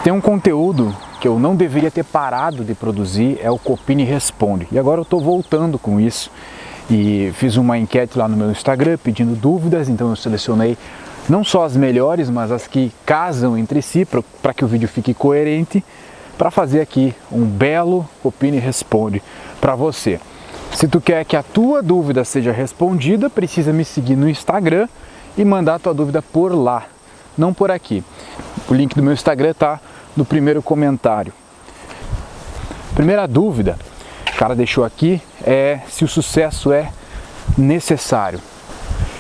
tem um conteúdo que eu não deveria ter parado de produzir, é o Copini Responde. E agora eu estou voltando com isso e fiz uma enquete lá no meu Instagram pedindo dúvidas, então eu selecionei não só as melhores, mas as que casam entre si para que o vídeo fique coerente, para fazer aqui um belo Copini Responde para você. Se tu quer que a tua dúvida seja respondida, precisa me seguir no Instagram e mandar a tua dúvida por lá, não por aqui. O link do meu Instagram está no primeiro comentário. Primeira dúvida que o cara deixou aqui é se o sucesso é necessário.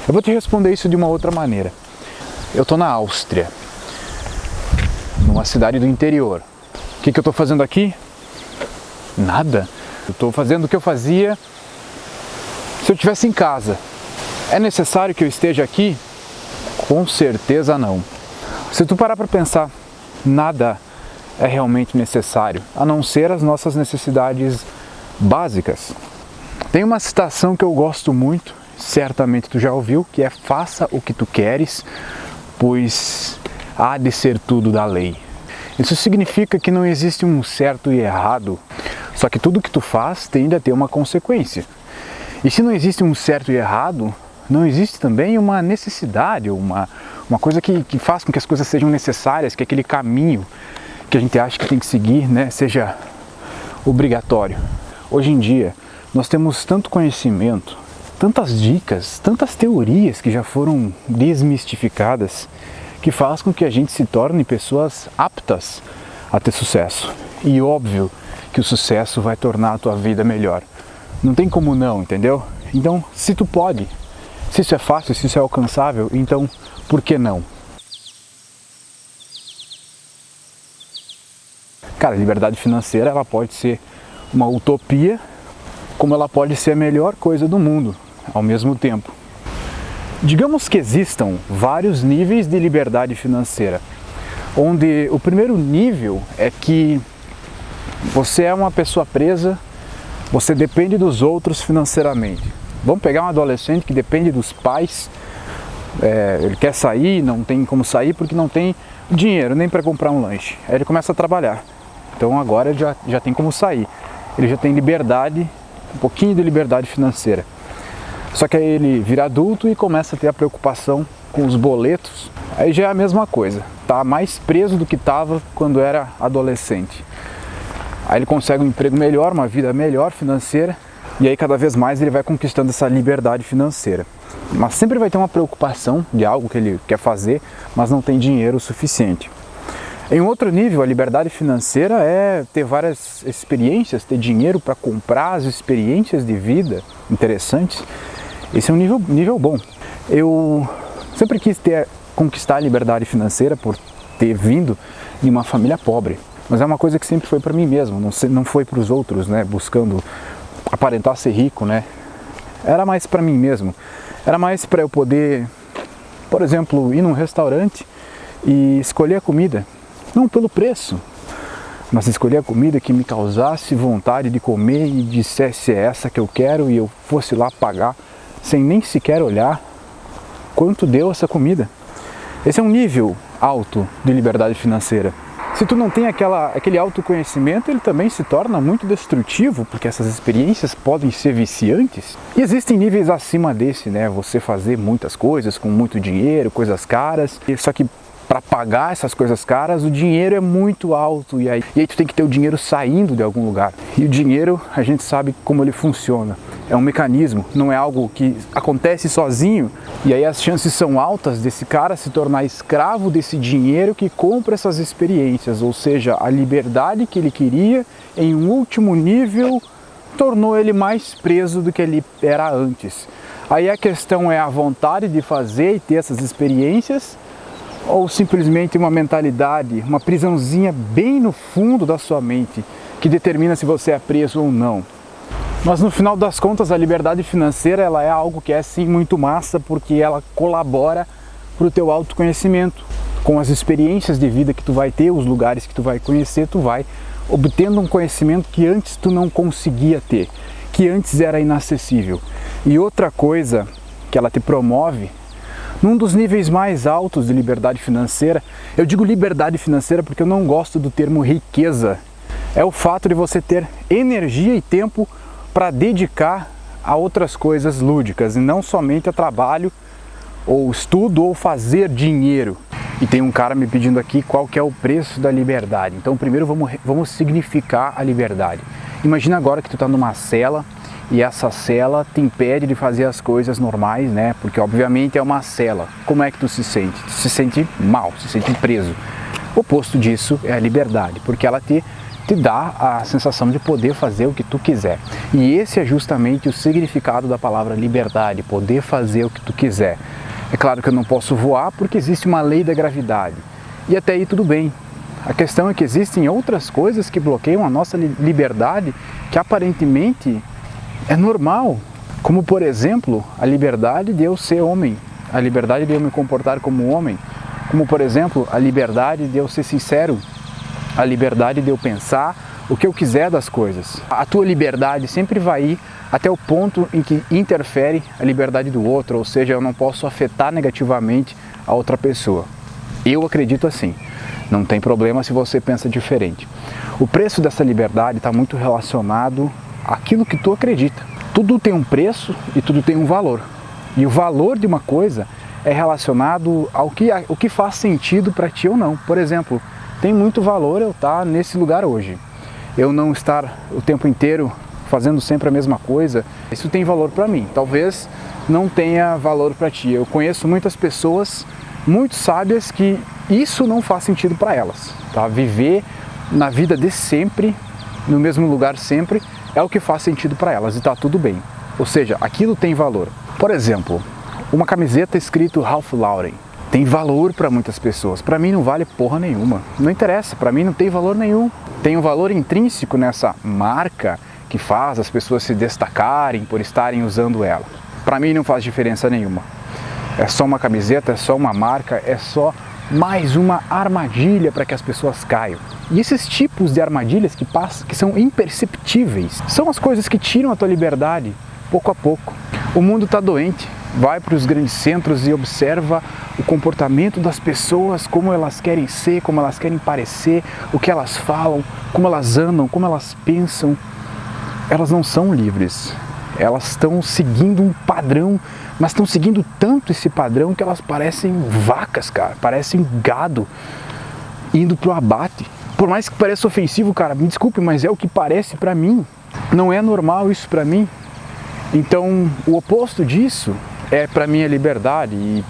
Eu vou te responder isso de uma outra maneira. Eu estou na Áustria, numa cidade do interior. O que eu estou fazendo aqui? Nada. Eu estou fazendo o que eu fazia se eu estivesse em casa. É necessário que eu esteja aqui? Com certeza não. Se tu parar para pensar, nada é realmente necessário, a não ser as nossas necessidades básicas. Tem uma citação que eu gosto muito, certamente tu já ouviu, que é: faça o que tu queres, pois há de ser tudo da lei. Isso significa que não existe um certo e errado, só que tudo que tu faz tende a ter uma consequência. E se não existe um certo e errado, não existe também uma necessidade, uma coisa que faz com que as coisas sejam necessárias, que aquele caminho que a gente acha que tem que seguir, né, seja obrigatório. Hoje em dia, nós temos tanto conhecimento, tantas dicas, tantas teorias que já foram desmistificadas, que faz com que a gente se torne pessoas aptas a ter sucesso. E óbvio que o sucesso vai tornar a tua vida melhor. Não tem como não, entendeu? Então, se tu pode, se isso é fácil, se isso é alcançável, então por que não? Cara, a liberdade financeira, ela pode ser uma utopia, como ela pode ser a melhor coisa do mundo ao mesmo tempo. Digamos que existam vários níveis de liberdade financeira, onde o primeiro nível é que você é uma pessoa presa, você depende dos outros financeiramente. Vamos pegar um adolescente que depende dos pais, ele quer sair, não tem como sair porque não tem dinheiro nem para comprar um lanche. Aí ele começa a trabalhar, então agora ele já tem como sair, ele já tem liberdade, um pouquinho de liberdade financeira. Só que aí ele vira adulto e começa a ter a preocupação com os boletos, aí já é a mesma coisa, tá mais preso do que estava quando era adolescente. Aí ele consegue um emprego melhor, uma vida melhor financeira, e aí cada vez mais ele vai conquistando essa liberdade financeira. Mas sempre vai ter uma preocupação de algo que ele quer fazer, mas não tem dinheiro suficiente. Em outro nível, a liberdade financeira é ter várias experiências, ter dinheiro para comprar as experiências de vida interessantes. Esse é um nível bom. Eu sempre quis conquistar a liberdade financeira por ter vindo de uma família pobre. Mas é uma coisa que sempre foi para mim mesmo, não foi para os outros, né, buscando aparentar ser rico, né? Era mais para mim mesmo. Era mais para eu poder, por exemplo, ir num restaurante e escolher a comida, não pelo preço, mas escolher a comida que me causasse vontade de comer e dissesse: é essa que eu quero, e eu fosse lá pagar sem nem sequer olhar quanto deu essa comida. Esse é um nível alto de liberdade financeira. Se tu não tem aquele autoconhecimento, ele também se torna muito destrutivo, porque essas experiências podem ser viciantes. E existem níveis acima desse, né? Você fazer muitas coisas com muito dinheiro, coisas caras, só que para pagar essas coisas caras, o dinheiro é muito alto, e aí tu tem que ter o dinheiro saindo de algum lugar. E o dinheiro, a gente sabe como ele funciona. É um mecanismo, não é algo que acontece sozinho. E aí as chances são altas desse cara se tornar escravo desse dinheiro que compra essas experiências. Ou seja, a liberdade que ele queria, em um último nível, tornou ele mais preso do que ele era antes. Aí a questão é a vontade de fazer e ter essas experiências, ou simplesmente uma mentalidade, uma prisãozinha bem no fundo da sua mente, que determina se você é preso ou não. Mas no final das contas, a liberdade financeira, ela é algo que é sim muito massa, porque ela colabora para o teu autoconhecimento. Com as experiências de vida que tu vai ter, os lugares que tu vai conhecer, tu vai obtendo um conhecimento que antes tu não conseguia ter, que antes era inacessível. E outra coisa que ela te promove Num dos níveis mais altos de liberdade financeira, eu digo liberdade financeira porque eu não gosto do termo riqueza, é o fato de você ter energia e tempo para dedicar a outras coisas lúdicas e não somente a trabalho ou estudo ou fazer dinheiro. E tem um cara me pedindo aqui qual que é o preço da liberdade. Então primeiro vamos significar a liberdade. Imagina agora que tu está numa cela e essa cela te impede de fazer as coisas normais, né? Porque obviamente é uma cela. Como é que tu se sente? Tu se sente mal, se sente preso. O oposto disso é a liberdade, porque ela te dá a sensação de poder fazer o que tu quiser. E esse é justamente o significado da palavra liberdade, poder fazer o que tu quiser. É claro que eu não posso voar porque existe uma lei da gravidade. E até aí tudo bem. A questão é que existem outras coisas que bloqueiam a nossa liberdade que aparentemente é normal. Como por exemplo, a liberdade de eu ser homem, a liberdade de eu me comportar como homem. Como por exemplo, a liberdade de eu ser sincero, a liberdade de eu pensar o que eu quiser das coisas. A tua liberdade sempre vai ir até o ponto em que interfere a liberdade do outro, ou seja, eu não posso afetar negativamente a outra pessoa. Eu acredito assim, não tem problema se você pensa diferente. O preço dessa liberdade está muito relacionado àquilo que tu acredita. Tudo tem um preço e tudo tem um valor. E o valor de uma coisa é relacionado ao que faz sentido para ti ou não. Por exemplo, tem muito valor eu estar nesse lugar hoje. Eu não estar o tempo inteiro fazendo sempre a mesma coisa, isso tem valor para mim. Talvez não tenha valor para ti. Eu conheço muitas pessoas muito sábias que isso não faz sentido para elas. Tá? Viver na vida de sempre, no mesmo lugar sempre, é o que faz sentido para elas e está tudo bem. Ou seja, aquilo tem valor. Por exemplo, uma camiseta escrito Ralph Lauren. Tem valor para muitas pessoas. Para mim não vale porra nenhuma. Não interessa, para mim não tem valor nenhum. Tem um valor intrínseco nessa marca que faz as pessoas se destacarem por estarem usando ela. Para mim não faz diferença nenhuma. É só uma camiseta, é só uma marca, é só mais uma armadilha para que as pessoas caiam. E esses tipos de armadilhas que são imperceptíveis, são as coisas que tiram a tua liberdade pouco a pouco. O mundo está doente. Vai para os grandes centros e observa o comportamento das pessoas, como elas querem ser, como elas querem parecer, o que elas falam, como elas andam, como elas pensam. Elas não são livres. Elas estão seguindo um padrão, mas estão seguindo tanto esse padrão que elas parecem vacas, cara, parecem gado indo pro abate. Por mais que pareça ofensivo, cara, me desculpe, mas é o que parece para mim. Não é normal isso para mim. Então, o oposto disso é para mim a liberdade, e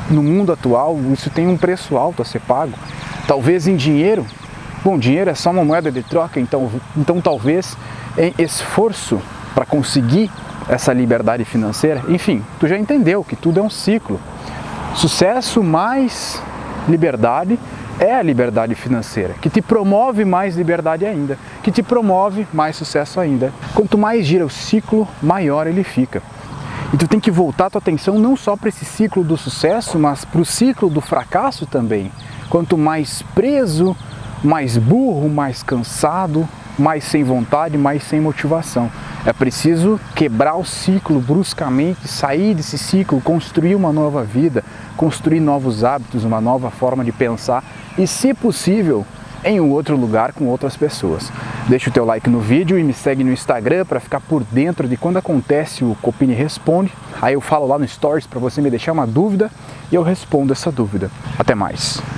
no mundo atual isso tem um preço alto a ser pago, talvez em dinheiro. Bom, dinheiro é só uma moeda de troca, então talvez em esforço para conseguir essa liberdade financeira. Enfim, tu já entendeu que tudo é um ciclo. Sucesso mais liberdade é a liberdade financeira, que te promove mais liberdade ainda, que te promove mais sucesso ainda. Quanto mais gira o ciclo, maior ele fica. E tu tem que voltar a tua atenção não só para esse ciclo do sucesso, mas para o ciclo do fracasso também. Quanto mais preso, mais burro, mais cansado, mais sem vontade, mais sem motivação. É preciso quebrar o ciclo bruscamente, sair desse ciclo, construir uma nova vida, construir novos hábitos, uma nova forma de pensar e, se possível, em um outro lugar com outras pessoas. Deixa o teu like no vídeo e me segue no Instagram para ficar por dentro de quando acontece o Copini Responde. Aí eu falo lá no Stories para você me deixar uma dúvida e eu respondo essa dúvida. Até mais!